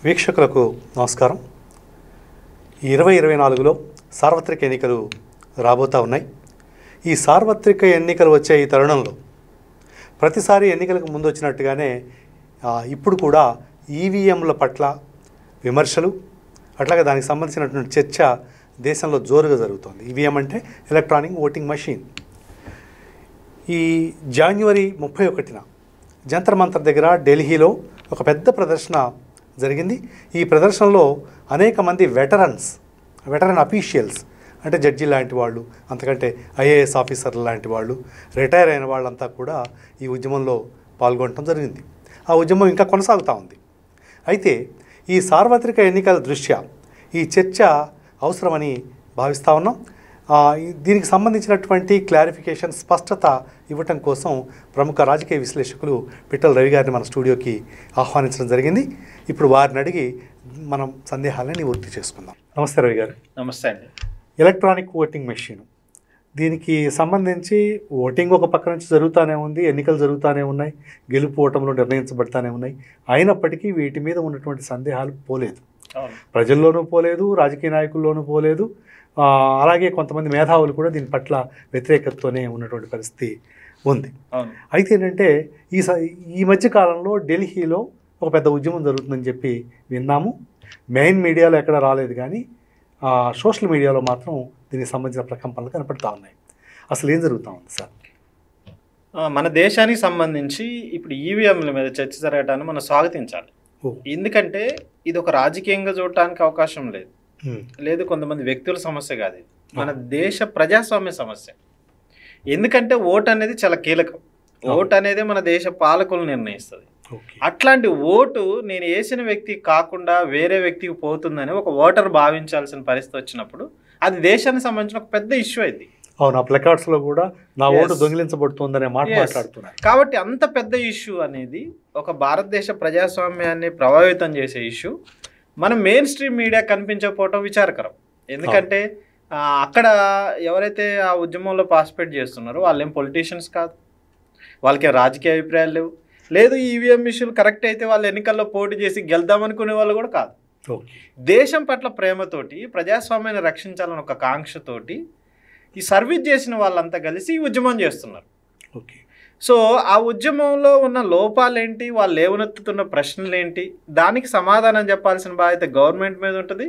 వీక్షకులకు నమస్కారం. 2024లో సార్వత్రిక ఎన్నికలు రాబోతూ ఉన్నాయి. ఈ సార్వత్రిక ఎన్నికలు వచ్చే ఈ తరుణంలో ప్రతిసారి ఎన్నికలకు ముందు వచ్చినట్టుగానే ఇప్పుడు కూడా ఈవీఎంల పట్ల విమర్శలు, అట్లాగే దానికి సంబంధించినటువంటి చర్చ దేశంలో జోరుగా జరుగుతోంది. ఈవీఎం అంటే ఎలక్ట్రానిక్ ఓటింగ్ మెషిన్. ఈ జనవరి 31న జంతర్ మంతర్ దగ్గర ఢిల్లీలో ఒక పెద్ద ప్రదర్శన జరిగింది. ఈ ప్రదర్శనలో అనేక మంది వెటరన్ అఫీషియల్స్, అంటే జడ్జి లాంటి వాళ్ళు, అంతకంటే ఐఏఎస్ ఆఫీసర్లు లాంటి వాళ్ళు, రిటైర్ అయిన వాళ్ళంతా కూడా ఈ ఉద్యమంలో పాల్గొనడం జరిగింది. ఆ ఉద్యమం ఇంకా కొనసాగుతూ ఉంది. అయితే ఈ సార్వత్రిక ఎన్నికల దృష్ట్యా ఈ చర్చ అవసరమని భావిస్తూ ఉన్నాం. దీనికి సంబంధించినటువంటి క్లారిఫికేషన్, స్పష్టత ఇవ్వటం కోసం ప్రముఖ రాజకీయ విశ్లేషకులు పిట్టల రవి గారిని మన స్టూడియోకి ఆహ్వానించడం జరిగింది. ఇప్పుడు వారిని అడిగి మనం సందేహాలని నివృత్తి చేసుకుందాం. నమస్తే రవి గారు. నమస్తే అండి. ఎలక్ట్రానిక్ ఓటింగ్ మెషిన్, దీనికి సంబంధించి ఓటింగ్ ఒక పక్క నుంచి జరుగుతూనే ఉంది, ఎన్నికలు జరుగుతూనే ఉన్నాయి, గెలుపు ఓటంలో నిర్ణయించబడతానే ఉన్నాయి. అయినప్పటికీ వీటి మీద ఉన్నటువంటి సందేహాలు పోలేదు. ప్రజల్లోనూ పోలేదు, రాజకీయ నాయకుల్లోనూ పోలేదు. అలాగే కొంతమంది మేధావులు కూడా దీని పట్ల వ్యతిరేకతతోనే ఉన్నటువంటి పరిస్థితి ఉంది. అయితే ఏంటంటే ఈ మధ్య కాలంలో ఢిల్లీలో ఒక పెద్ద ఉద్యమం జరుగుతుందని చెప్పి విన్నాము. మెయిన్ మీడియాలో ఎక్కడ రాలేదు, కానీ సోషల్ మీడియాలో మాత్రం దీనికి సంబంధించిన ప్రకంపనలు కనపడుతూ ఉన్నాయి. అసలు ఏం జరుగుతూ ఉంది సార్? మన దేశానికి సంబంధించి ఇప్పుడు ఈవీఎంల మీద చర్చ జరగడాన్ని మనం స్వాగతించాలి. ఎందుకంటే ఇది ఒక రాజకీయంగా చూడటానికి అవకాశం లేదు, కొంతమంది వ్యక్తుల సమస్య కాదు, ఇది మన దేశ ప్రజాస్వామ్య సమస్య. ఎందుకంటే ఓటు అనేది చాలా కీలకం. ఓటు అనేది మన దేశ పాలకులు నిర్ణయిస్తుంది. అట్లాంటి ఓటు నేను వేసిన వ్యక్తి కాకుండా వేరే వ్యక్తికి పోతుందని ఒక ఓటర్ భావించాల్సిన పరిస్థితి వచ్చినప్పుడు అది దేశానికి సంబంధించిన ఒక పెద్ద ఇష్యూ అయింది. అవును, ఆ ప్లకార్డ్స్ లో కూడా నా ఓటు దొంగిలించబడుతుందనే మాట మాట్లాడుతున్నారు. కాబట్టి అంత పెద్ద ఇష్యూ అనేది ఒక భారతదేశ ప్రజాస్వామ్యాన్ని ప్రభావితం చేసే ఇష్యూ మన మెయిన్ స్ట్రీమ్ మీడియా కనిపించకపోవటం విచారకరం. ఎందుకంటే అక్కడ ఎవరైతే ఆ ఉద్యమంలో పార్టిసిపేట్ చేస్తున్నారో వాళ్ళేం పొలిటీషియన్స్ కాదు, వాళ్ళకి రాజకీయ అభిప్రాయాలు లేదు. ఈవీఎం ఇష్యూలు కరెక్ట్ అయితే వాళ్ళు ఎన్నికల్లో పోటీ చేసి గెలుద్దామనుకునే వాళ్ళు కూడా కాదు. దేశం పట్ల ప్రేమతోటి, ప్రజాస్వామ్యాన్ని రక్షించాలని ఒక కాంక్షతోటి ఈ సర్వీస్ చేసిన వాళ్ళంతా కలిసి ఈ ఉద్యమం చేస్తున్నారు. సో ఆ ఉద్యమంలో ఉన్న లోపాలేంటి, వాళ్ళు లేవనెత్తుతున్న ప్రశ్నలు ఏంటి, దానికి సమాధానం చెప్పాల్సిన బాధ్యత గవర్నమెంట్ మీద ఉంటుంది,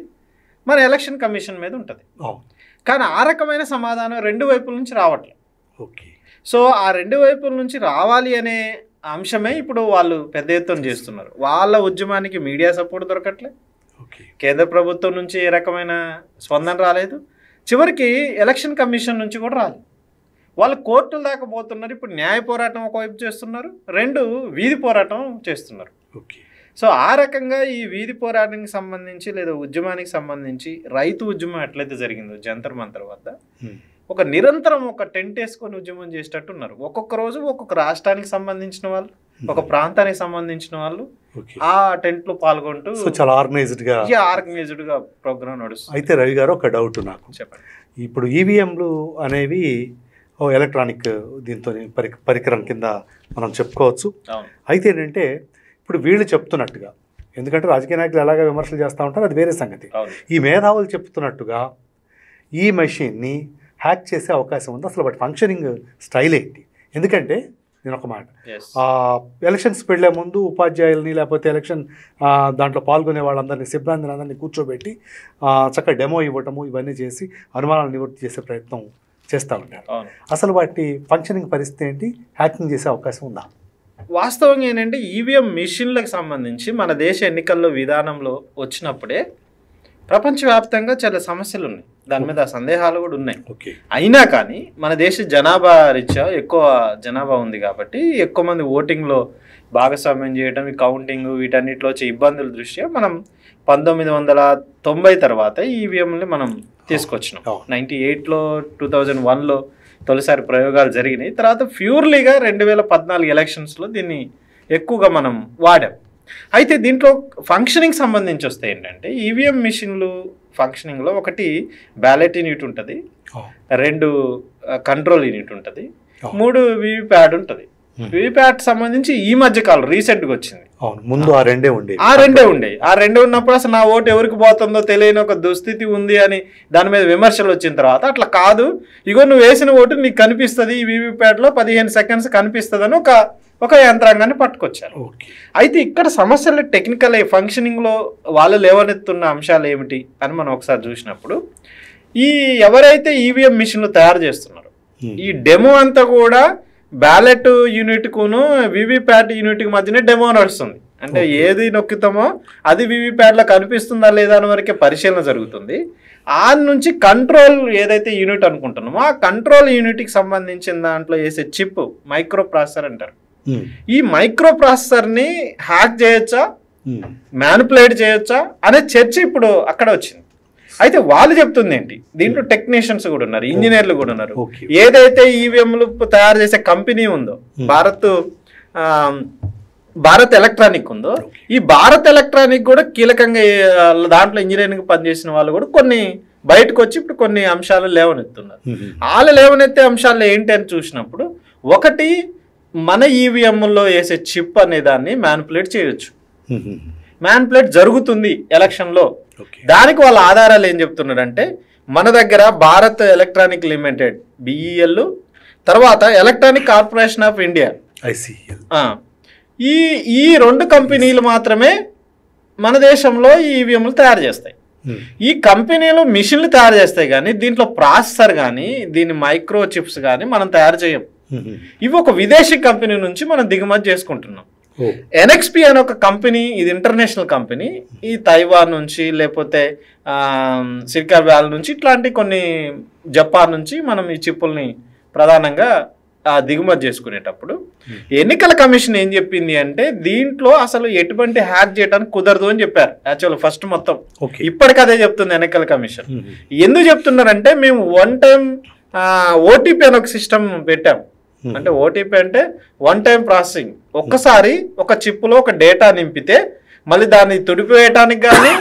మన ఎలక్షన్ కమిషన్ మీద ఉంటుంది. కానీ ఆ రకమైన సమాధానం రెండు వైపుల నుంచి రావట్లేదు. సో ఆ రెండు వైపుల నుంచి రావాలి అనే అంశమే ఇప్పుడు వాళ్ళు పెద్ద ఎత్తున చేస్తున్నారు. వాళ్ళ ఉద్యమానికి మీడియా సపోర్ట్ దొరకట్లే, కేంద్ర ప్రభుత్వం నుంచి ఏ రకమైన స్పందన రాలేదు, చివరికి ఎలక్షన్ కమిషన్ నుంచి కూడా రాలేదు. వాళ్ళు కోర్టుల దాకా పోతున్నారు. ఇప్పుడు న్యాయ పోరాటం ఒకవైపు చేస్తున్నారు, రెండు వీధి పోరాటం చేస్తున్నారు. సో ఆ రకంగా ఈ వీధి పోరాటానికి సంబంధించి లేదా ఉద్యమానికి సంబంధించి రైతు ఉద్యమం ఎట్లయితే జరిగిందో జంతర్ మంతర్ వద్ద ఒక నిరంతరం ఒక టెంట్ వేసుకొని ఉద్యమం చేసేటట్టు ఉన్నారు. ఒక్కొక్క రోజు ఒక్కొక్క రాష్ట్రానికి సంబంధించిన వాళ్ళు, ఒక ప్రాంతానికి సంబంధించిన వాళ్ళు ఆ టెంట్ లో పాల్గొంటూ చాలా ఆర్గనైజ్డ్ గా ప్రోగ్రామ్ నడుస్తుంది. అయితే రవి గారు, ఒక డౌట్ నాకు. చెప్పండి. ఇప్పుడు ఈవీఎంలు అనేవి ఎలక్ట్రానిక్ దీంతో పరికరం కింద మనం చెప్పుకోవచ్చు. అయితే ఏంటంటే ఇప్పుడు వీళ్ళు చెప్తున్నట్టుగా, ఎందుకంటే రాజకీయ నాయకులు ఎలాగ విమర్శలు చేస్తూ ఉంటారు, అది వేరే సంగతి. ఈ మేధావులు చెప్తున్నట్టుగా ఈ మెషిన్ని హ్యాక్ చేసే అవకాశం ఉంది. అసలు వాటి ఫంక్షనింగ్ స్టైల్ ఏంటి? ఎందుకంటే నేను ఒక మాట, ఎలక్షన్స్ వెళ్ళే ముందు ఉపాధ్యాయుల్ని లేకపోతే ఎలక్షన్ దాంట్లో పాల్గొనే వాళ్ళందరినీ, సిబ్బందిని అందరినీ కూర్చోబెట్టి చక్కగా డెమో ఇవ్వటము, ఇవన్నీ చేసి అనుమానాలు నివృత్తి చేసే ప్రయత్నం చేస్తూ ఉంటారు. అసలు వాటి ఫంక్షనింగ్ పరిస్థితి ఏంటి? హ్యాకింగ్ చేసే అవకాశం ఉందా? వాస్తవంగా ఏంటంటే ఈవీఎం మిషన్లకు సంబంధించి మన దేశ ఎన్నికల్లో విధానంలో వచ్చినప్పుడే ప్రపంచవ్యాప్తంగా చాలా సమస్యలు ఉన్నాయి, దాని మీద సందేహాలు కూడా ఉన్నాయి. అయినా కానీ మన దేశ జనాభా రీత్యా ఎక్కువ జనాభా ఉంది కాబట్టి ఎక్కువ మంది ఓటింగ్లో భాగస్వామ్యం చేయడం, ఈ కౌంటింగ్, వీటన్నిటిలో వచ్చే ఇబ్బందుల దృష్ట్యా మనం 1990 తర్వాత ఈవీఎంని మనం తీసుకొచ్చినాం. 98లో 2001లో తొలిసారి ప్రయోగాలు జరిగినాయి. తర్వాత ప్యూర్లీగా 2014 ఎలక్షన్స్లో దీన్ని ఎక్కువగా మనం వాడాం. అయితే దీంట్లో ఫంక్షనింగ్ సంబంధించి వస్తే ఏంటంటే ఈవీఎం మిషన్లు ఫంక్షనింగ్లో ఒకటి బ్యాలెట్ యూనిట్ ఉంటుంది, రెండు కంట్రోల్ యూనిట్ ఉంటుంది, మూడు వీవీప్యాడ్ ఉంటుంది. వీవీప్యాట్ సంబంధించి ఈ మధ్య కాలం రీసెంట్గా వచ్చింది. అవును, ముందు ఆ రెండే ఉండేవి. ఆ రెండే ఉన్నప్పుడు అసలు నా ఓటు ఎవరికి పోతుందో తెలియని ఒక దుస్థితి ఉంది అని దాని మీద విమర్శలు వచ్చిన తర్వాత అట్లా కాదు, ఇగో నువ్వు వేసిన ఓటు నీకు కనిపిస్తుంది, ఈ వీవీప్యాట్లో 15 సెకండ్స్ కనిపిస్తుంది అని ఒక యంత్రాంగాన్ని పట్టుకొచ్చారు. అయితే ఇక్కడ సమస్యలు టెక్నికల్ ఫంక్షనింగ్లో వాళ్ళు లేవనెత్తున్న అంశాలు ఏమిటి అని మనం ఒకసారి చూసినప్పుడు, ఈ ఎవరైతే ఈవీఎం మిషన్లు తయారు చేస్తున్నారో ఈ డెమో అంతా కూడా బ్యాలెట్ యూనిట్కును వీవీప్యాట్ యూనిట్కి మధ్యనే డెమో నడుస్తుంది. అంటే ఏది నొక్కుతామో అది వీవీప్యాట్లో కనిపిస్తుందా లేదా అని వరకే పరిశీలన జరుగుతుంది. ఆ నుంచి కంట్రోల్ ఏదైతే యూనిట్ అనుకుంటున్నామో ఆ కంట్రోల్ యూనిట్కి సంబంధించిన దాంట్లో వేసే చిప్ మైక్రో ప్రాసెసర్ అంటారు. ఈ మైక్రో ప్రాసెసర్ని హ్యాక్ చేయొచ్చా, మ్యానిపులేట్ చేయొచ్చా అనే చర్చ ఇప్పుడు అక్కడ వచ్చింది. అయితే వాళ్ళు చెప్తుంది ఏంటి, దీంట్లో టెక్నీషియన్స్ కూడా ఉన్నారు, ఇంజనీర్లు కూడా ఉన్నారు. ఏదైతే ఈవీఎంలు తయారు చేసే కంపెనీ ఉందో భారత్ ఎలక్ట్రానిక్ ఉందో, ఈ భారత్ ఎలక్ట్రానిక్ కూడా కీలకంగా దాంట్లో ఇంజనీరింగ్ పనిచేసిన వాళ్ళు కూడా కొన్ని బయటకు వచ్చి ఇప్పుడు కొన్ని అంశాలు లేవనెత్తున్నారు. వాళ్ళు లేవనెత్తే అంశాలు ఏంటి అని చూసినప్పుడు, ఒకటి మన ఈవీఎంలో వేసే చిప్ అనే దాన్ని మ్యానిపులేట్ చేయొచ్చు, మ్యానిపులేట్ జరుగుతుంది ఎలక్షన్లో. దానికి వాళ్ళ ఆధారాలు ఏం చెప్తున్నారంటే, మన దగ్గర భారత్ ఎలక్ట్రానిక్ లిమిటెడ్ బిఈఎల్, తర్వాత electronic corporation of India ICL, ఈ 2 కంపెనీలు మాత్రమే మన దేశంలో ఈ ఈవీఎంలు తయారు చేస్తాయి. ఈ కంపెనీలు మిషన్లు తయారు చేస్తాయి కానీ దీంట్లో ప్రాసెసర్ కానీ దీని మైక్రో చిప్స్ కానీ మనం తయారు చేయం. ఇవి ఒక విదేశీ కంపెనీ నుంచి మనం దిగుమతి చేసుకుంటున్నాం. ఎన్ఎక్స్పి అనే ఒక కంపెనీ, ఇది ఇంటర్నేషనల్ కంపెనీ, ఈ తైవాన్ నుంచి లేకపోతే సిలికాన్ వ్యాలీ నుంచి ఇట్లాంటి కొన్ని జపాన్ నుంచి మనం ఈ చిప్పుల్ని ప్రధానంగా దిగుమతి చేసుకునేటప్పుడు ఎన్నికల కమిషన్ ఏం చెప్పింది అంటే, దీంట్లో అసలు ఎటువంటి హ్యాక్ చేయడానికి కుదరదు అని చెప్పారు. యాక్చువల్ ఫస్ట్ మొత్తం ఇప్పటికి అదే చెప్తుంది ఎన్నికల కమిషన్. ఎందుకు చెప్తున్నారంటే, మేము 1 టైం ఓటీపీ అని ఒక సిస్టమ్ పెట్టాం. అంటే ఓటీపీ అంటే 1 టైం ప్రాసెసింగ్. ఒక్కసారి ఒక చిప్లో ఒక డేటా నింపితే మళ్ళీ దాన్ని తుడిపేయటానికి కానీ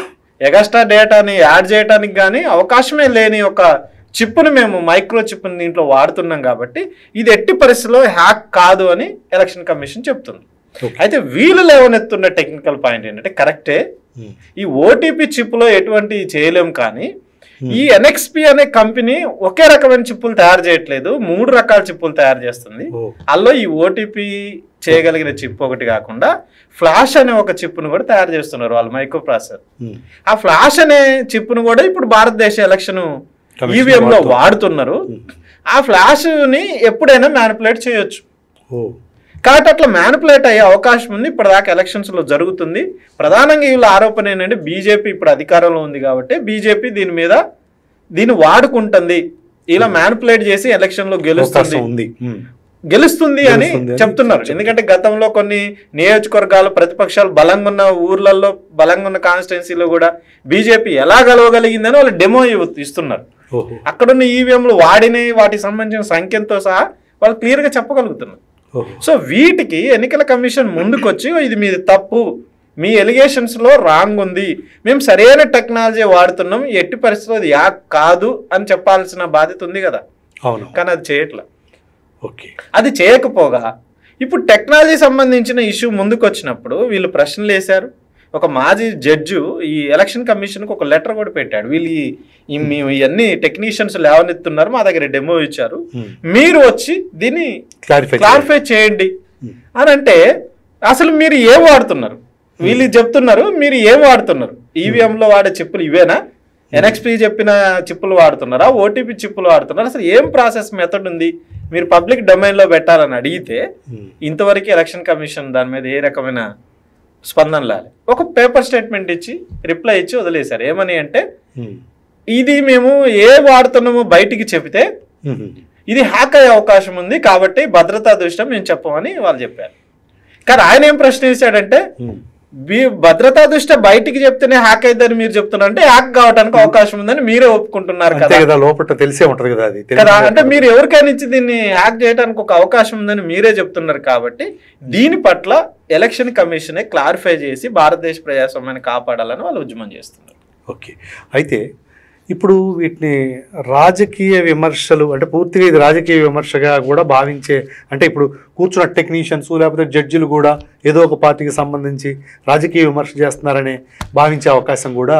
ఎగస్ట్రా డేటాని యాడ్ చేయడానికి కానీ అవకాశమే లేని ఒక చిప్ను మేము మైక్రో చిప్ని దీంట్లో వాడుతున్నాం కాబట్టి ఇది ఎట్టి పరిస్థితుల్లో హ్యాక్ కాదు అని ఎలక్షన్ కమిషన్ చెప్తుంది. అయితే వీళ్ళు లేవనెత్తున్న టెక్నికల్ పాయింట్ ఏంటంటే, కరెక్టే, ఈ ఓటీపీ చిప్లో ఎటువంటి చేయలేం, కానీ ఈ ఎన్ఎక్స్పి అనే కంపెనీ ఒకే రకమైన చిప్పులు తయారు చేయట్లేదు, 3 రకాల చిప్పులు తయారు చేస్తుంది. అందులో ఈ ఓటీపీ చేయగలిగిన చిప్ ఒకటి కాకుండా ఫ్లాష్ అనే ఒక చిప్ను కూడా తయారు చేస్తున్నారు వాళ్ళు, మైక్రో ప్రాసెసర్. ఆ ఫ్లాష్ అనే చిప్ను కూడా ఇప్పుడు భారతదేశ ఎలక్షన్ ఈవీఎం లో వాడుతున్నారు. ఆ ఫ్లాష్ ని ఎప్పుడైనా మ్యానిపులేట్ చేయొచ్చు కాబట్టి అట్లా మ్యానిపులేట్ అయ్యే అవకాశం ఉంది. ఇప్పటిదాకా ఎలక్షన్స్ లో జరుగుతుంది. ప్రధానంగా వీళ్ళ ఆరోపణ ఏంటంటే, బీజేపీ ఇప్పుడు అధికారంలో ఉంది కాబట్టి బీజేపీ దీన్ని వాడుకుంటుంది, ఇలా మ్యానిపులేట్ చేసి ఎలక్షన్ లో గెలుస్తుంది అని చెప్తున్నారు. ఎందుకంటే గతంలో కొన్ని నియోజకవర్గాలు ప్రతిపక్షాలు బలంగా ఉన్న ఊర్లలో, బలంగా ఉన్న కాన్స్టిట్యున్సీలో కూడా బీజేపీ ఎలా గెలవగలిగిందని వాళ్ళు డెమో ఇస్తున్నారు. అక్కడున్న ఈవీఎంలు వాడిని వాటికి సంబంధించిన సంఖ్యతో సహా వాళ్ళు క్లియర్ గా చెప్పగలుగుతున్నారు. సో వీటికి ఎన్నికల కమిషన్ ముందుకొచ్చి, ఇది మీది తప్పు, మీ ఎలిగేషన్స్ లో రాంగ్ ఉంది, మేము సరైన టెక్నాలజీ వాడుతున్నాం, ఎట్టి పరిస్థితుల్లో అది యాక్ కాదు అని చెప్పాల్సిన బాధ్యత ఉంది కదా. కానీ అది చేయట్లా. అది చేయకపోగా ఇప్పుడు టెక్నాలజీ సంబంధించిన ఇష్యూ ముందుకు వచ్చినప్పుడు వీళ్ళు ప్రశ్నలు వేశారు. ఒక మాజీ జడ్జు ఈ ఎలక్షన్ కమిషన్కి ఒక లెటర్ కూడా పెట్టాడు, వీళ్ళు ఇవన్నీ టెక్నీషియన్స్ లేవనెత్తున్నారు, మా దగ్గర డెమో ఇచ్చారు, మీరు వచ్చి దీన్ని క్లారిఫై చేయండి అని. అంటే అసలు మీరు ఏం వాడుతున్నారు, వీళ్ళు చెప్తున్నారు మీరు ఏం వాడుతున్నారు, ఈవీఎంలో వాడే చిప్పులు ఇవేనా, ఎన్ఎక్స్పీ చెప్పిన చిప్పులు వాడుతున్నారా, ఓటీపీ చిప్పులు వాడుతున్నారా, అసలు ఏం ప్రాసెస్ మెథడ్ ఉంది, మీరు పబ్లిక్ డొమైన్లో పెట్టాలని అడిగితే ఇంతవరకు ఎలక్షన్ కమిషన్ దాని మీద ఏ రకమైన స్పందన లాలి. ఒక పేపర్ స్టేట్మెంట్ ఇచ్చి రిప్లై ఇచ్చి వదిలేశారు. ఏమని అంటే, ఇది మేము ఏ వాడుతున్నామో బయటికి చెబితే ఇది హ్యాక్ అయ్యే అవకాశం ఉంది కాబట్టి భద్రతా దృష్ట్యా మేము చెప్పమని వాళ్ళు చెప్పారు. కానీ ఆయన ఏం ప్రశ్న వేశాడంటే, భద్రతా దృష్ట్యా బయటికి చెప్తేనే హ్యాక్ అయిద్దని మీరు చెప్తున్నారు అంటే హ్యాక్ కావడానికి అవకాశం ఉందని మీరే ఒప్పుకుంటున్నారు కదా, లోపల తెలిసే ఉంటది కదా అది కదా. అంటే మీరు ఎవరికైనా ఇచ్చి దీన్ని హ్యాక్ చేయడానికి ఒక అవకాశం ఉందని మీరే చెప్తున్నారు కాబట్టి దీని పట్ల ఎలక్షన్ కమిషనే క్లారిఫై చేసి భారతదేశ ప్రజాస్వామ్యాన్ని కాపాడాలని వాళ్ళు ఉద్యమం చేస్తున్నారు. ఓకే, అయితే ఇప్పుడు వీటిని రాజకీయ విమర్శలు అంటే పూర్తిగా ఇది రాజకీయ విమర్శగా కూడా భావించే, అంటే ఇప్పుడు కూర్చున్న టెక్నీషియన్స్ లేకపోతే జడ్జిలు కూడా ఏదో ఒక పార్టీకి సంబంధించి రాజకీయ విమర్శ చేస్తున్నారనే భావించే అవకాశం కూడా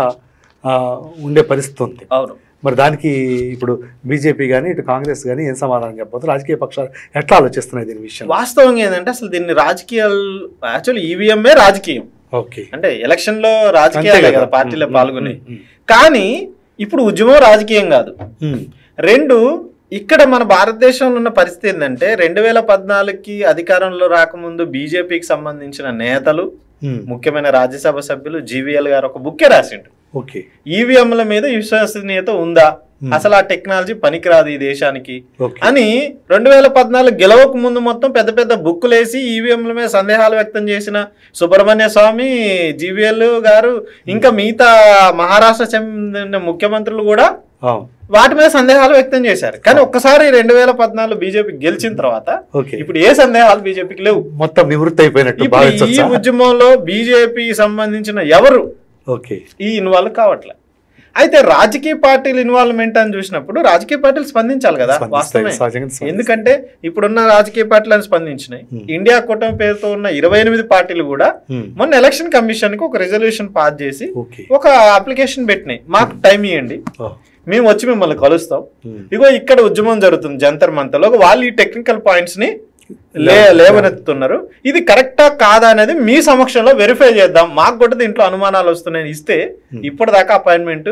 ఉండే పరిస్థితి ఉంది. అవును. మరి దానికి ఇప్పుడు బీజేపీ కానీ ఇటు కాంగ్రెస్ కానీ ఏం సమాధానం చెప్పబోతుంది? రాజకీయ పక్షాలు ఎట్లా ఆలోచిస్తున్నాయి దీని విషయం? వాస్తవంగా ఏంటంటే అసలు దీన్ని రాజకీయాలు యాక్చువల్లీ ఈవీఎంఏ రాజకీయం. ఓకే, అంటే ఎలక్షన్ లో రాజకీయాలే కదా పార్టీలో పాల్గొనే. కానీ ఇప్పుడు ఉద్యమం రాజకీయం కాదు. రెండు, ఇక్కడ మన భారతదేశంలో ఉన్న పరిస్థితి ఏంటంటే 2014కి అధికారంలో రాకముందు బీజేపీకి సంబంధించిన నేతలు, ముఖ్యమైన రాజ్యసభ సభ్యులు జీవీఎల్ గారు ఒక బుక్కే రాసిండు. ఈవీఎంల మీద విశ్వసనీయత ఉందా, అసలు ఆ టెక్నాలజీ పనికిరాదు ఈ దేశానికి అని 2014 గెలవక ముందు మొత్తం పెద్ద పెద్ద బుక్కులు వేసి ఈవీఎంల మీద సందేహాలు వ్యక్తం చేసిన సుబ్రహ్మణ్య స్వామి, జీవీఎల్ గారు, ఇంకా మిగతా మహారాష్ట్ర చెందిన ముఖ్యమంత్రులు కూడా వాటి మీద సందేహాలు వ్యక్తం చేశారు. కానీ ఒక్కసారి 2014 బీజేపీ గెలిచిన తర్వాత ఇప్పుడు ఏ సందేహాలు బీజేపీకి లేవు, మొత్తం నివృత్తి అయిపోయినట్టు. ఈ ఉద్యమంలో బీజేపీ సంబంధించిన ఎవరు ఈ ఇన్వాల్వ్ కావట్లే. అయితే రాజకీయ పార్టీల ఇన్వాల్వ్మెంట్ అని చూసినప్పుడు రాజకీయ పార్టీలు స్పందించాలి కదా, వాస్తవమే. ఎందుకంటే ఇప్పుడున్న రాజకీయ పార్టీలను స్పందించినాయి. ఇండియా కూటమి పేరుతో ఉన్న 28 పార్టీలు కూడా మొన్న ఎలక్షన్ కమిషన్ కి ఒక రెజల్యూషన్ పాస్ చేసి ఒక అప్లికేషన్ పెట్టినాయి, మాకు టైం ఇవ్వండి, మేము వచ్చి మిమ్మల్ని కలుస్తాం, ఇగో ఇక్కడ ఉద్యమం జరుగుతుంది జంతర్ మంతర్లో, వాళ్ళు ఈ టెక్నికల్ పాయింట్స్ ని లేవనెత్తుతున్నారు, ఇది కరెక్టా కాదా అనేది మీ సమక్షంలో వెరిఫై చేద్దాం, మాకు కూడా దీంట్లో అనుమానాలు వస్తున్నాయని ఇస్తే ఇప్పటిదాకా అపాయింట్మెంట్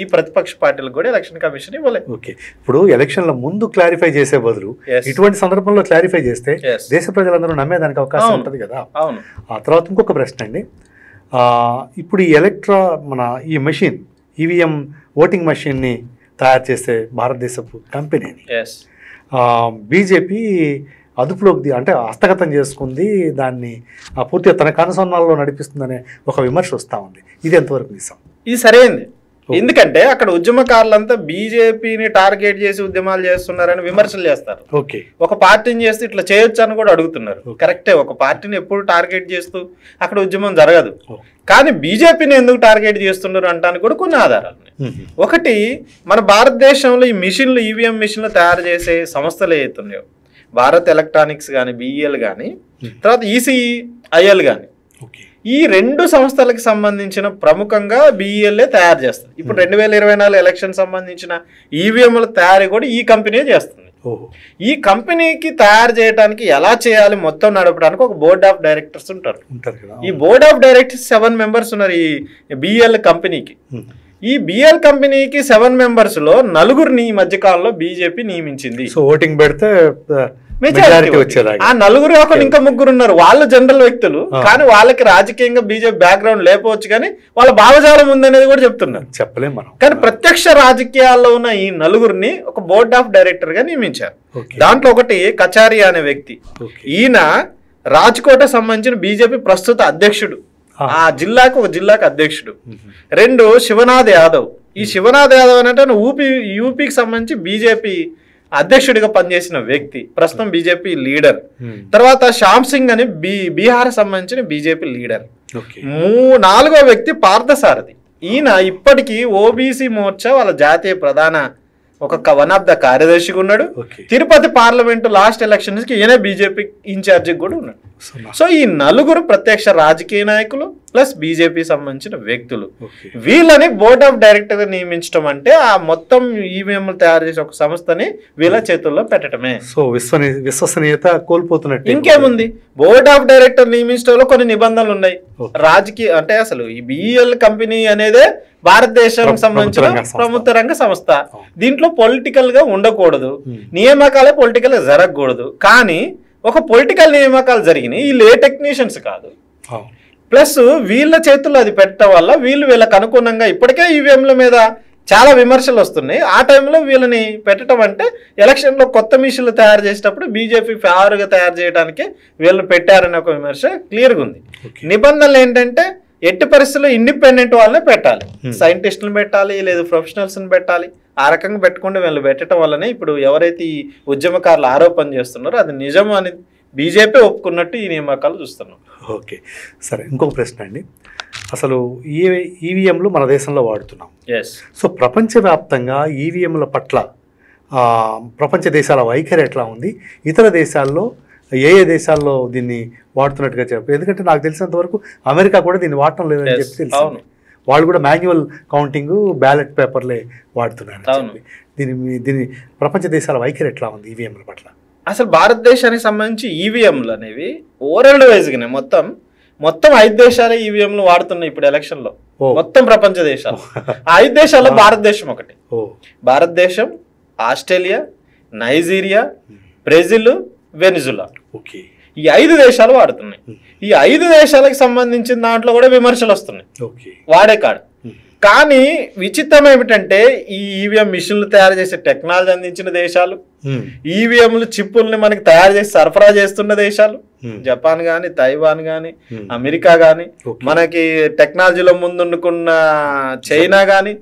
ఈ ప్రతిపక్ష పార్టీలకు కూడా ఎలక్షన్ కమిషన్ ఇవ్వలేదు. ఓకే, ఇప్పుడు ఎలక్షన్ల ముందు క్లారిఫై చేసే బదులు ఇటువంటి సందర్భంలో క్లారిఫై చేస్తే దేశ ప్రజలందరూ నమ్మేదానికి అవకాశం ఉంటుంది కదా. అవును. ఆ తర్వాత ఇంకొక ప్రశ్న అండి, ఇప్పుడు ఈ ఈ మెషిన్ ఈవీఎం ఓటింగ్ మెషిన్ని తయారు చేసే భారతదేశపు కంపెనీని బీజేపీ అదుపులోకి అంటే హస్తగతం చేసుకుంది, దాన్ని పూర్తిగా తన కనుసన్నాల్లో నడిపిస్తుందనే ఒక విమర్శ వస్తూ ఉంది. ఇది ఎంతవరకు నిజం? ఇది సరైంది. ఎందుకంటే అక్కడ ఉద్యమకారులంతా బీజేపీని టార్గెట్ చేసి ఉద్యమాలు చేస్తున్నారని విమర్శలు చేస్తారు. ఓకే, ఒక పార్టీని చేస్తే ఇట్లా చేయొచ్చు అని కూడా అడుగుతున్నారు. కరెక్టే, ఒక పార్టీని ఎప్పుడు టార్గెట్ చేస్తూ అక్కడ ఉద్యమం జరగదు. కానీ బీజేపీని ఎందుకు టార్గెట్ చేస్తున్నారు అంటానికి కూడా కొన్ని ఆధారాలు ఉన్నాయి. ఒకటి, మన భారతదేశంలో ఈ మిషన్లు ఈవీఎం మిషన్లు తయారు చేసే సంస్థలు ఏవైతున్నాయో, భారత్ ఎలక్ట్రానిక్స్ కానీ, బిఈఎల్ కానీ, తర్వాత ఈసీఐఎల్ కానీ, ఈ రెండు సంస్థలకు సంబంధించిన ప్రముఖంగా బిఈఎల్ఏ తయారు చేస్తుంది. ఇప్పుడు 2024 ఎలక్షన్ సంబంధించిన ఈవీఎంల తయారీ కూడా ఈ కంపెనీ చేస్తుంది. ఈ కంపెనీకి తయారు చేయడానికి ఎలా చేయాలి మొత్తం నడపడానికి ఒక బోర్డ్ ఆఫ్ డైరెక్టర్స్ ఉంటారు. ఈ బోర్డ్ ఆఫ్ డైరెక్టర్స్ 7 మెంబర్స్ ఉన్నారు ఈ బిఈఎల్ కంపెనీకి. ఈ బిఎల్ కంపెనీకి 7 మెంబర్స్ లో 4 ఈ మధ్య కాలంలో బీజేపీ నియమించింది. సో ఓటింగ్ పెడితే ఆ 4 కాకుండా ఇంకా 3 ఉన్నారు, వాళ్ళు జనరల్ వ్యక్తులు, కానీ వాళ్ళకి రాజకీయంగా బీజేపీ బ్యాక్గ్రౌండ్ లేకపోవచ్చు, కానీ వాళ్ళ భావజాలం ఉందనేది కూడా చెప్తున్నారు. చెప్పలేము మనం. కానీ ప్రత్యక్ష రాజకీయాల్లో ఉన్న ఈ 4 ఒక బోర్డ్ ఆఫ్ డైరెక్టర్ గా నియమించారు. దాంట్లో ఒకటి కచారియా అనే వ్యక్తి, ఈయన రాజ్కోట సంబంధించిన బీజేపీ ప్రస్తుత అధ్యక్షుడు, ఆ జిల్లాకు అధ్యక్షుడు. 2 శివనాథ్ యాదవ్. ఈ శివనాథ్ యాదవ్ అంటే యూపీకి సంబంధించి బీజేపీ అధ్యక్షుడిగా పనిచేసిన వ్యక్తి, ప్రస్తుతం బీజేపీ లీడర్. తర్వాత శ్యామ్ సింగ్ అని బీహార్ సంబంధించిన బీజేపీ లీడర్. 4వ వ్యక్తి పార్థసారథి. ఈయన ఇప్పటికీ ఓబీసీ మోర్చా వాళ్ళ జాతీయ ప్రధాన వన్ ఆఫ్ ద కార్యదర్శిగా ఉన్నాడు. తిరుపతి పార్లమెంటు లాస్ట్ ఎలక్షన్స్ కి ఈయన బీజేపీ ఇన్ఛార్జి కూడా ఉన్నాడు. సో ఈ 4 ప్రత్యక్ష రాజకీయ నాయకులు ప్లస్ బీజేపీ సంబంధించిన వ్యక్తులు, వీళ్ళని బోర్డ్ ఆఫ్ డైరెక్టర్ గా నియమించడం అంటే ఆ మొత్తం ఈవీఎం తయారు చేసే ఒక సంస్థని వీళ్ళ చేతుల్లో పెట్టడమే. సో విశ్వసనీయత కోల్పోతున్నట్టు. ఇంకేముంది, బోర్డ్ ఆఫ్ డైరెక్టర్ నియమించడంలో కొన్ని నిబంధనలు ఉన్నాయి. రాజకీయ అంటే అసలు ఈ బిఈఎల్ కంపెనీ అనేదే భారతదేశానికి సంబంధించిన ప్రభుత్వ రంగ సంస్థ. దీంట్లో పొలిటికల్ గా ఉండకూడదు, నియామకాలే పొలిటికల్ గా జరగకూడదు. కానీ ఒక పొలిటికల్ నియామకాలు జరిగినాయి, వీళ్ళు ఏ టెక్నీషియన్స్ కాదు. ప్లస్ వీళ్ళ చేతుల్లో అది పెట్టడం వల్ల వీళ్ళకి అనుగుణంగా ఇప్పటికే ఈవీఎంల మీద చాలా విమర్శలు వస్తున్నాయి. ఆ టైంలో వీళ్ళని పెట్టడం అంటే ఎలక్షన్లో కొత్త మిషన్లు తయారు చేసేటప్పుడు బీజేపీ ఫేవర్గా తయారు చేయడానికి వీళ్ళని పెట్టారనే ఒక విమర్శ క్లియర్గా ఉంది. నిబంధనలు ఏంటంటే ఎట్టి పరిస్థితుల్లో ఇండిపెండెంట్ వాళ్ళనే పెట్టాలి, సైంటిస్టులను పెట్టాలి, లేదు ప్రొఫెషనల్స్ని పెట్టాలి. ఆ రకంగా పెట్టుకుంటే వీళ్ళు పెట్టడం వల్లనే ఇప్పుడు ఎవరైతే ఈ ఉద్యమకారులు ఆరోపణ చేస్తున్నారో అది నిజం అని బీజేపీ ఒప్పుకున్నట్టు ఈ నియామకాలు చూస్తున్నాం. ఓకే, సరే. ఇంకొక ప్రశ్న అండి. అసలు ఈవీఎంలు మన దేశంలో వాడుతున్నాం. సో ప్రపంచవ్యాప్తంగా ఈవీఎంల పట్ల ప్రపంచ దేశాల వైఖరి ఎట్లా ఉంది? ఇతర దేశాల్లో ఏ దేశాల్లో దీన్ని వాడుతున్నట్టుగా చెప్పు. ఎందుకంటే నాకు తెలిసినంత వరకు అమెరికా కూడా దీన్ని వాడటం లేదని చెప్పి తెలుసు. వాళ్ళు కూడా మాన్యువల్ కౌంటింగ్, బ్యాలెట్ పేపర్లే వాడుతున్నారు. దీని ప్రపంచ దేశాల వైఖరి ఎట్లా ఉంది ఈవీఎంల పట్ల? అసలు భారతదేశానికి సంబంధించి ఈవీఎంలు అనేవి వరల్డ్ వైజ్గానే మొత్తం 5 దేశాలే ఈవీఎంలు వాడుతున్నాయి ఇప్పుడు ఎలక్షన్లో, మొత్తం ప్రపంచ దేశాలు. ఆ 5 దేశాల్లో భారతదేశం ఒకటి. భారతదేశం, ఆస్ట్రేలియా, నైజీరియా, బ్రెజిల్, వెనిజులా, ఈ 5 దేశాలు వాడుతున్నాయి. ఈ 5 దేశాలకు సంబంధించిన దాంట్లో కూడా విమర్శలు వస్తున్నాయి వాడే కాడు. కానీ విచిత్రం ఏమిటంటే ఈ ఈవీఎం మిషన్లు తయారు చేసే టెక్నాలజీ అందించిన దేశాలు, ఈవీఎంలు చిప్పుల్ని మనకి తయారు చేసి సరఫరా చేస్తున్న దేశాలు జపాన్ గాని, తైవాన్ గాని, అమెరికా గాని, మనకి టెక్నాలజీలో ముందున్న చైనా గాని,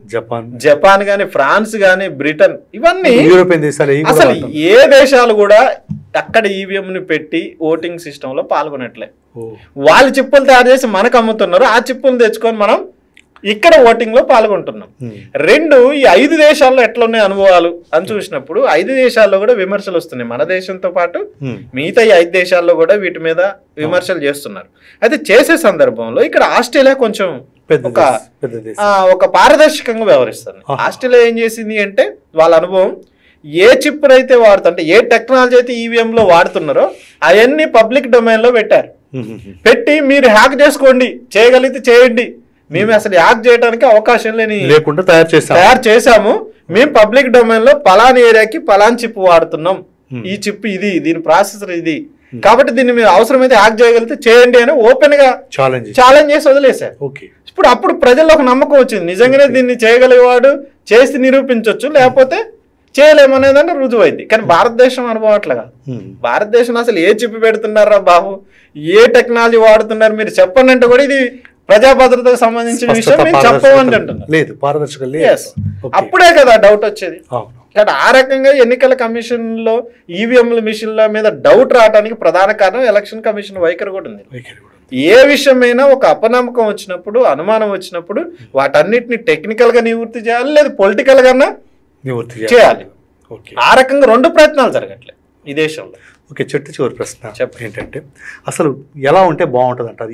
జపాన్ గాని, ఫ్రాన్స్ గాని, బ్రిటన్, ఇవన్నీ యూరోపియన్ దేశాలు. అసలు ఏ దేశాలు కూడా అక్కడ ఈవీఎం ని పెట్టి ఓటింగ్ సిస్టమ్ లో పాల్గొనట్లే. వాళ్ళు చిప్పులు తయారు చేసి మనకు అమ్ముతున్నారు. ఆ చిప్పులు తెచ్చుకొని మనం ఇక్కడ ఓటింగ్ లో పాల్గొంటున్నాం. 2 ఈ 5 దేశాల్లో ఎట్లున్నాయి అనుభవాలు అని చూసినప్పుడు 5 దేశాల్లో కూడా విమర్శలు వస్తున్నాయి. మన దేశంతో పాటు మిగతా ఈ 5 దేశాల్లో కూడా వీటి మీద విమర్శలు చేస్తున్నారు. అయితే చేసే సందర్భంలో ఇక్కడ ఆస్ట్రేలియా కొంచెం ఒక పారదర్శకంగా వ్యవహరిస్తుంది. ఆస్ట్రేలియా ఏం చేసింది అంటే వాళ్ళ అనుభవం, ఏ చిప్పులు అయితే వాడుతుంటే, ఏ టెక్నాలజీ అయితే ఈవీఎం లో వాడుతున్నారో అవన్నీ పబ్లిక్ డొమైన్ లో పెట్టారు. పెట్టి మీరు హ్యాక్ చేసుకోండి, చేయగలిగితే చేయండి, మేము అసలు హ్యాక్ చేయడానికి అవకాశం లేకుండా తయారు చేసాము, మేము పబ్లిక్ డొమైన్ లో పలాని ఏరియాకి పలాని చిప్ వాడుతున్నాం, ఈ చిప్ ఇది, దీని ప్రాసెసర్ ఇది, కాబట్టి దీన్ని మీరు అవసరమైతే హ్యాక్ చేయగలిగితే చేయండి అని ఓపెన్ గా ఛాలెంజ్ చేసి వదిలేశారు. అప్పుడు ప్రజల్లో ఒక నమ్మకం వచ్చింది, నిజంగానే దీన్ని చేయగలిగేవాడు చేసి నిరూపించవచ్చు, లేకపోతే చేయలేమనేదాన్ని రుజువు అయింది. కానీ భారతదేశం అనుభవం అట్లా కాదు. భారతదేశం అసలు ఏ చిప్ పెడుతున్నారా బాబు, ఏ టెక్నాలజీ వాడుతున్నారు మీరు చెప్పండి అంటే కూడా ఇది ప్రజా భద్రతకు సంబంధించిన విషయం మేము చెప్పమని అంటున్నారు. అప్పుడే కదా డౌట్ వచ్చేది. కాబట్టి ఆ రకంగా ఎన్నికల కమిషన్ లో ఈవీఎంల మిషన్ల మీద డౌట్ రావడానికి ప్రధాన కారణం ఎలక్షన్ కమిషన్ వైఖరి కూడా ఉంది. ఏ విషయమైనా ఒక అపనమ్మకం వచ్చినప్పుడు, అనుమానం వచ్చినప్పుడు వాటన్నిటిని టెక్నికల్ గా నివృత్తి చేయాలి, లేదా పొలిటికల్ గానా చేయాలి. ఆ రకంగా 2 ప్రయత్నాలు జరగట్లేదు ఈ దేశంలో. ఓకే, చివరి ప్రశ్న ఏంటంటే అసలు ఎలా ఉంటే బాగుంటుంది అంటారు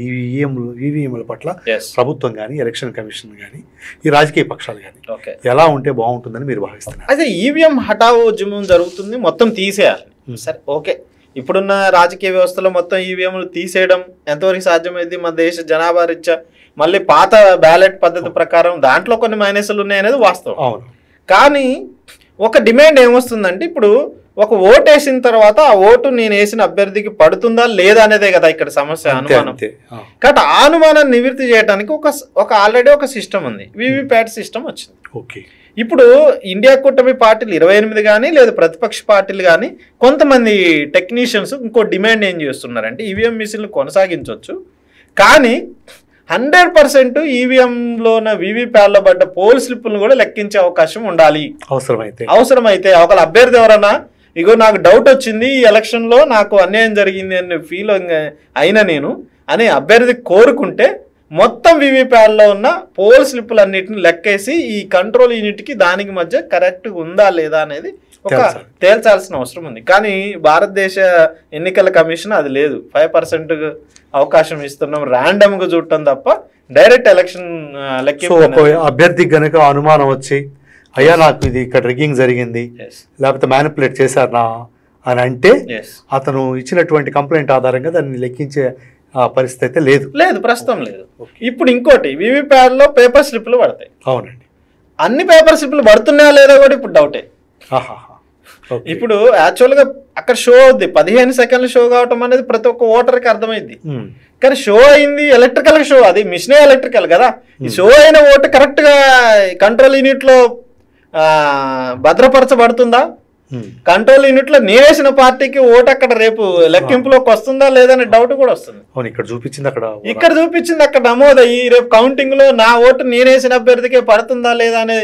ఈవీఎంల పట్ల ప్రభుత్వం కానీ, ఎలక్షన్ కమిషన్ కానీ, ఈ రాజకీయ పక్షాలు కానీ ఎలా ఉంటే బాగుంటుందని మీరు భావిస్తున్నారు? అదే ఈవీఎం హఠావో ఉద్యమం జరుగుతుంది, మొత్తం తీసేయాలి. సరే, ఓకే, ఇప్పుడున్న రాజకీయ వ్యవస్థలో మొత్తం ఈవీఎంలు తీసేయడం ఎంతవరకు సాధ్యమైంది? మన దేశ జనాభా రీత్యా మళ్ళీ పాత బ్యాలెట్ పద్ధతి ప్రకారం దాంట్లో కొన్ని మైనస్లు ఉన్నాయనేది వాస్తవం. అవును. కానీ ఒక డిమాండ్ ఏమొస్తుందంటే, ఇప్పుడు ఒక ఓటు వేసిన తర్వాత ఆ ఓటు నేను వేసిన అభ్యర్థికి పడుతుందా లేదా అనేదే కదా ఇక్కడ సమస్య, అనుమానం. కాబట్టి ఆ అనుమానాన్ని నివృత్తి చేయడానికి ఒక ఆల్రెడీ ఒక సిస్టమ్ ఉంది, వీవీప్యాట్ సిస్టమ్ వచ్చింది. ఇప్పుడు ఇండియా కూటమి పార్టీలు 28 కానీ లేదా ప్రతిపక్ష పార్టీలు కానీ కొంతమంది టెక్నీషియన్స్ ఇంకో డిమాండ్ ఏం చేస్తున్నారంటే, ఈవీఎం మిషన్లు కొనసాగించవచ్చు కానీ 100% ఈవీఎంలోన వీవీప్యాట్లో పడ్డ పోల్ స్లిప్పులను కూడా లెక్కించే అవకాశం ఉండాలి. అవసరమైతే ఒకళ్ళ అభ్యర్థి ఎవరన్నా ఇగో నాకు డౌట్ వచ్చింది, ఈ ఎలక్షన్లో నాకు అన్యాయం జరిగింది అనే ఫీల్ అయినా నేను అనే అభ్యర్థి కోరుకుంటే మొత్తం వీవీప్యాట్లో ఉన్న పోల్ స్లిప్పులన్నిటిని లెక్కేసి ఈ కంట్రోల్ యూనిట్కి దానికి మధ్య కరెక్ట్గా ఉందా లేదా అనేది ఒక తేల్చాల్సిన అవసరం ఉంది. కానీ భారతదేశ ఎన్నికల కమిషన్ అది లేదు. 5% అవకాశం ఇస్తున్నాం, ర్యాండమ్గా చూడటం తప్ప డైరెక్ట్ ఎలక్షన్ లెక్కింపు. అభ్యర్థికి గనక అనుమానం వచ్చి అయ్యా నాకు ఇది ఇక్కడ రిగ్గింగ్ జరిగింది లేకపోతే మ్యానిపులేట్ చేశారు అని అంటే అతను ఇచ్చినటువంటి కంప్లైంట్ ఆధారంగా దాన్ని లెక్కించే పరిస్థితి అయితే లేదు, ప్రస్తుతం లేదు. ఇప్పుడు ఇంకోటి, వీవీప్యాట్లో పేపర్ స్లిప్లు పడతాయి. అవునండి, అన్ని పేపర్ స్లిప్లు పడుతున్నాయా లేదా కూడా ఇప్పుడు డౌటే. ఇప్పుడు యాక్చువల్గా అక్కడ షో అవుద్ది, 15 సెకండ్లు షో కావటం అనేది ప్రతి ఒక్క ఓటర్కి అర్థమైంది. కానీ షో అయింది ఎలక్ట్రికల్ షో, అది మిషనే ఎలక్ట్రికల్ కదా. ఈ షో అయిన ఓటు కరెక్ట్ గా కంట్రోల్ యూనిట్ లో భద్రపరచబడుతుందా? కంట్రోల్ యూనిట్ లో నేనేసిన పార్టీకి ఓటు అక్కడ రేపు లెక్కింపులోకి వస్తుందా లేదనే డౌట్ కూడా వస్తుంది. ఇక్కడ చూపించింది అక్కడ నమోదయ్యి రేపు కౌంటింగ్ లో నా ఓటు నేనేసిన అభ్యర్థికే పడుతుందా లేదా అనే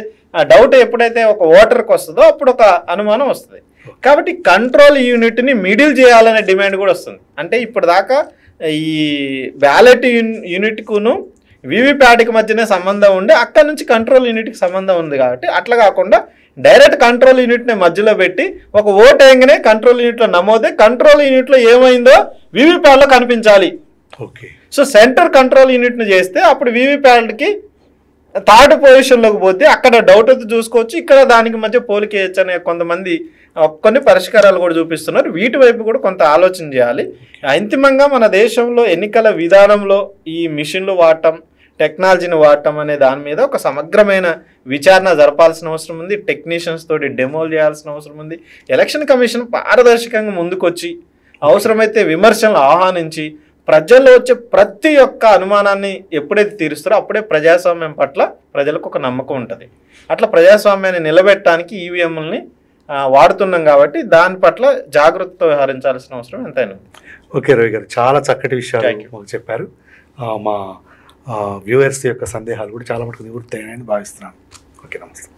డౌట్ ఎప్పుడైతే ఒక ఓటర్కి వస్తుందో అప్పుడు ఒక అనుమానం వస్తుంది. కాబట్టి కంట్రోల్ యూనిట్ని మిడిల్ చేయాలనే డిమాండ్ కూడా వస్తుంది. అంటే ఇప్పుడు దాకా ఈ బ్యాలెట్ యూనిట్కును వీవీప్యాట్కి మధ్యనే సంబంధం ఉండి అక్కడ నుంచి కంట్రోల్ యూనిట్కి సంబంధం ఉంది. కాబట్టి అట్లా కాకుండా డైరెక్ట్ కంట్రోల్ యూనిట్ని మధ్యలో పెట్టి ఒక ఓట్ వేయగానే కంట్రోల్ యూనిట్లో నమోదే, కంట్రోల్ యూనిట్లో ఏమైందో వీవీప్యాట్లో కనిపించాలి. ఓకే. సో సెంటర్ కంట్రోల్ యూనిట్ని చేస్తే అప్పుడు వీవీప్యాట్కి థర్డ్ పొజిషన్లోకి పోతే అక్కడ డౌట్ అయితే చూసుకోవచ్చు, ఇక్కడ దానికి మధ్య పోలిక వేయచ్చు అనే కొంతమంది కొన్ని పరిష్కారాలు కూడా చూపిస్తున్నారు. వీటి వైపు కూడా కొంత ఆలోచన చేయాలి. అంతిమంగా మన దేశంలో ఎన్నికల విధానంలో ఈ మిషన్లు వాడటం, టెక్నాలజీని వాడటం అనే దాని మీద ఒక సమగ్రమైన విచారణ జరపాల్సిన అవసరం ఉంది. టెక్నీషియన్స్ తోటి డెమోలు చేయాల్సిన అవసరం ఉంది. ఎలక్షన్ కమిషన్ పారదర్శకంగా ముందుకొచ్చి అవసరమైతే విమర్శలను ఆహ్వానించి ప్రజల్లో వచ్చే ప్రతి ఒక్క అనుమానాన్ని ఎప్పుడైతే తీరుస్తారో అప్పుడే ప్రజాస్వామ్యం పట్ల ప్రజలకు ఒక నమ్మకం ఉంటుంది. అట్లా ప్రజాస్వామ్యాన్ని నిలబెట్టడానికి ఈవీఎంలని వాడుతున్నాం కాబట్టి దాని పట్ల జాగ్రత్తతో వ్యవహరించాల్సిన అవసరం ఎంతైనా ఉంది. ఓకే రవి గారు, చాలా చక్కటి విషయాలు మాకు చెప్పారు. మా వ్యూవర్స్ యొక్క సందేహాలు కూడా చాలా మటుకు నివృత్తి అయ్యాయని భావిస్తున్నాను. ఓకే, నమస్తే.